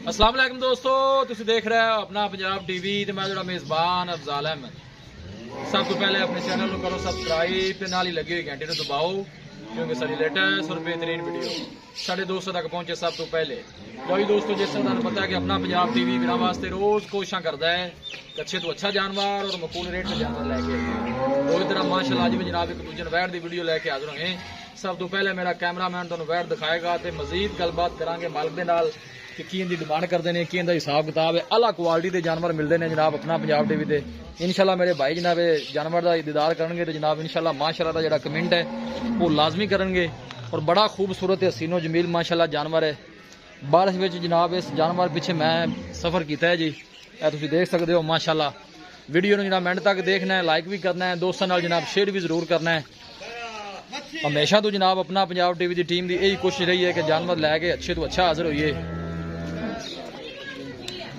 अस्सलाम वालेकुम दोस्तों, तुसी देख रहे हो अपना पंजाब टीवी ते मैं जोड़ा मेज़बान अफजाल अहमद। सब तो पहले अपने चैनल को करो सब्सक्राइब ते नाल ही लगी हुई घंटी को दबाओ क्योंकि सारी लेटेस्ट और बेहतरीन वीडियो साढ़े दोस्तों तक पहुंचे सब तो पहले। कोई दोस्तों जिस तरह तुहानू पता है कि अपना पंजाब टीवी बिना वास्ते रोज कोशिशें करता है कि अच्छे तो अच्छा जानवर और मकूल रेट में जानवर लैके तो इधर माशाल्लाह अज भी जनाब एक दूजे वैर की वीडियो लैके हाजिर होए। सब तो पहले मेरा कैमरामैन तुहानू वैर दिखाएगा तो मजीद गलबात करांगे मालिक दे नाल कि की इनकी डिमांड करते हैं, की इनका हिसाब किताब है। अला क्वालिटी के जानवर मिलते हैं जनाब अपना पंजाब टीवी से। इंशाल्लाह मेरे भाई जनाब जानवर का दीदार करेंगे तो जनाब इंशाल्लाह माशाल्लाह का जो कमेंट है वो लाजमी करेंगे। और बड़ा खूबसूरत हसीनो जमील माशाल्लाह जानवर है। बारिश में जनाब इस जानवर पिछे मैं सफ़र किया है जी, तुम देख सकते हो माशाल्लाह। वीडियो ने जनाब एंड तक देखना है, लाइक भी करना है, दोस्तों नाल जनाब शेयर भी जरूर करना है। हमेशा तो जनाब अपना पंजाब टीवी की टीम की यही कोशिश रही है कि जानवर लैके अच्छे तो अच्छा हाजिर होइए।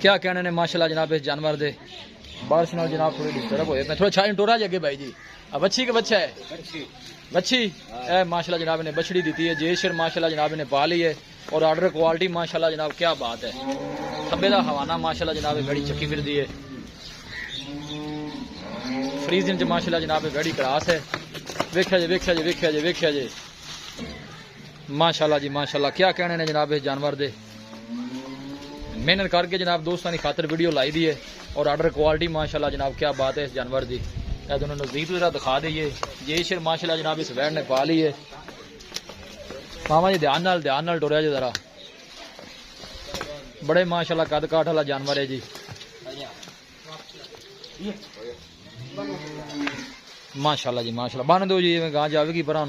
क्या कहने ने माशाल्लाह जनाब इस जानवर दे। बारिश नाल जनाब थोड़ी डिस्टर्ब होए, मैं थोड़ा छा टोरा जगे भाई जी। अब बच्ची के बच्चा है, बच्ची ए माशाल्लाह जनाब ने बछड़ी दी है जेशर माशाल्लाह जनाब ने पा ली है। और ऑर्डर क्वालिटी माशाल्लाह जनाब क्या बात है। खब्बे का हवाना माशाल्लाह जनाब बड़ी चक्की फिर दी है। फ्रीजिंग च माशाल्लाह जनाब बड़ी क्लास है। वेख्या जी वेख्या जी वेख्या जी वेख्या जी माशाल्लाह जी माशाल्लाह। क्या कहने ने जनाब इस जानवर दे। मेहनत करके जनाब दोस्तों की खातर वीडियो लाई दी है और ऑर्डर क्वालिटी माशाल्लाह जनाब क्या बात है इस जानवर की। दोनों नजदीक जरा दिखा दीजिए। ये शेर माशाल्लाह जनाब इस वैर ने पा ली है। मामा जी ध्यान नाल टुरया जी जरा। बड़े माशाल्लाह कद काठ वाला जानवर है जी माशाल्लाह जी माशाल्लाह। बन दो जी गां जाएगी परा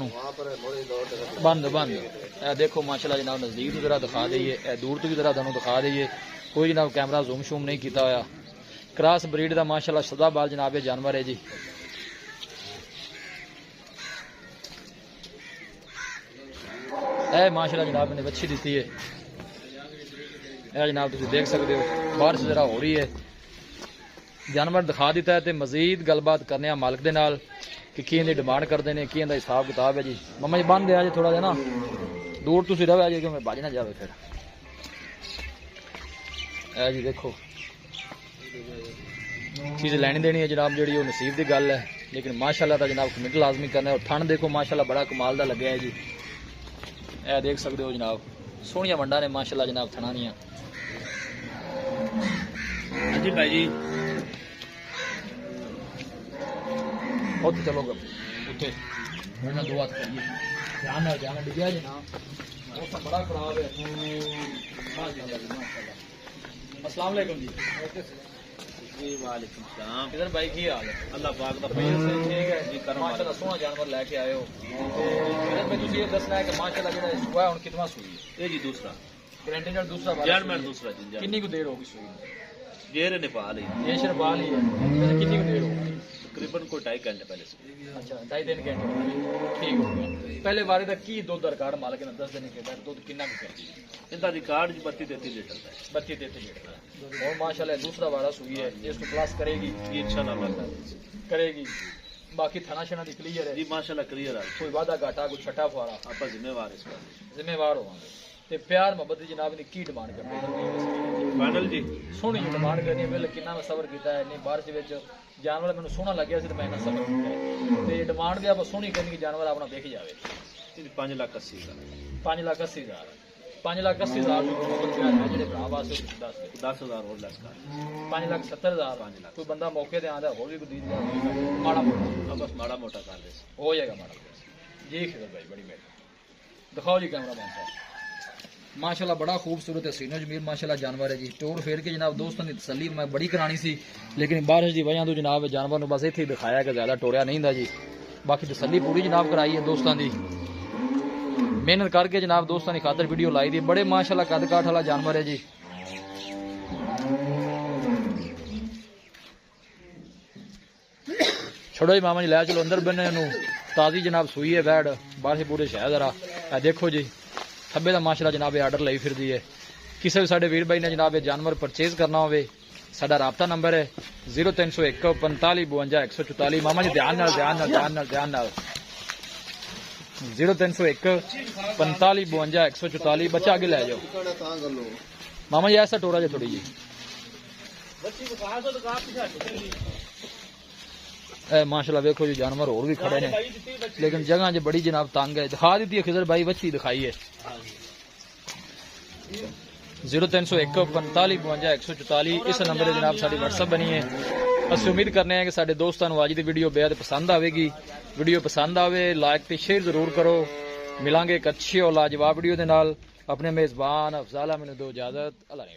बंद बंद। देखो माशाल्लाह जनाब नजदीक तो जरा दिखा दईए, दूर तो भी जरा तुहानू दिखा दईए। कोई जनाब कैमरा जूम शूम नहीं किया होया। क्रॉस ब्रीड का माशाल्लाह सदाबहार जनाब ये जानवर है जी। ए माशाल्लाह जनाब ने बच्ची दी है। जनाब तुम देख सकते हो बारिश जरा हो रही है। जानवर दिखा दिता है तो मजीद गलबात करने मालिक दे नाल कि की इनकी डिमांड करते हैं, की इनका हिसाब किताब है जी। मम्मा जी बन दिया जी थोड़ा जा ना दूर तुम रहे जी क्योंकि बज ना जाए फिर। ए जी देखो चीज़ लैनी देनी है जनाब जी वो नसीब की गल है, लेकिन माशाल्लाह का जनाब कमेंट लाजमी करना है। और ठंड देखो माशाल्लाह बड़ा कमाल का लगे है जी। ए देख सकते हो जनाब सोहनिया वंडा ने माशाल्लाह जनाब थना दियां। जी भाई जी उठ चलो उठे दो हाथ करिए ध्यान डिगया जी ना मौसम बड़ा खराब है। अस्सलाम वालेकुम जी। वालेकुम सलाम। इधर भाई की हाल है? अल्लाह पाक दा फजल से ठीक है जी। माशाल्लाह सोहना जानवर लेके आए हो। इधर में तुझे ये दसना है कि माशाल्लाह जेड़ा सुआ हुन कितना सुई है? जी दूसरा गारंटी नाल दूसरा वाला यार मैं दूसरा जी। कितनी को देर होगी सुई? जेर नेपाल है ये शर बाल ही है। वैसे कितनी को देर होगी? तकरीबन कोई 2.5 घंटे पहले से। अच्छा 2.5-3 घंटे ठीक हो गया। पहले बारे का की दूध रिकॉर्ड मालिक ने 10 दिन के बाद दूध कितना को करती है? इनका रिकॉर्ड 32-33 लीटर का है। 32-33 लीटर का। और माशाल्लाह दूसरा वारा सुई है इसको प्लस करेगी इंशाल्लाह करेगी। बाकी थाना शना दी क्लियर है जी माशाल्लाह क्लियर है। कोई वादा घाटा कोई छठा फुआरा आप जिम्मेवार इसका जिम्मेवार होवांगे। ते प्यार मोहब्बत दी जनाब ने की डिमांड करनी है? फाइनल जी सोहनी डिमांड करनी है। बिल कितना मैं सबर किया है नहीं बारिश विच जानवर मैंने सोहना लग्या सी ते मैं इन्ना सबर किया ते डिमांड दे आप सोहनी करनी कि जानवर अपना देख जावे। 5,80,000 5,80,000 5,80,000 है जेडे भरा वास्ते 10,000 और लेस कर 5,70,000 कोई बंदा मौके ते आंदा होर भी कोई माड़ा मोटा बस माड़ा मोटा कर दे हो जाएगा माड़ा जी। खिदर भाई बड़ी मेहरबानी दिखाओ जी कैमरा बन साहब। माशाल्लाह बड़ा खूबसूरत है सीनो जमील माशाल्लाह जानवर है जी। टोर फेर के जनाब दोस्तों की तसल्ली मैं बड़ी करानी सी लेकिन बारिश की वजह तो जनाब जानवर को बस इत्थे दिखाया कि ज्यादा टोरिया नहीं था जी। बाकी तसल्ली पूरी जनाब कराई है दोस्तों की। मेहनत करके जनाब दोस्तों की खातर वीडियो लाई दी। बड़े माशाल्लाह कद काठ वाला जानवर है जी। छोड़ो जी मामा जी लै चलो अंदर बने ताजी जनाब सुई है बैड बारिश पूरे शहर जरा देखो जी। खब्बे का माशाल्लाह जनाब आर्डर लाई फिर दी है। किसी भी साडे वीर भाई ने जनाब जानवर परचेज करना हो साडा राबता नंबर है 0301 45 52 144। मामा जी ध्यान नाल 0301 45 52 144। बच्चा आगे लै जाओ मामा जी ऐसा टोरा जी थोड़ी जी माशाल्लाह देखो जी जानवर और भी खड़े ने लेकिन जगह जी बड़ी जनाब तंग है। दिखा दी है खिजर भाई बच्ची दिखाई है 0301 45 52 144 इस नंबर से जनाब साड़ी WhatsApp बनी है। असं उम्मीद करने हैं कि साडे दोस्तों को अज की वीडियो बेहद पसंद आएगी। वीडियो पसंद आवे लाइक ते शेयर जरूर करो। मिलांगे एक अच्छी और लाजवाब वीडियो के नाल। अपने मेजबान अफजाल मैनू दो इजाजत। अल्लाह ने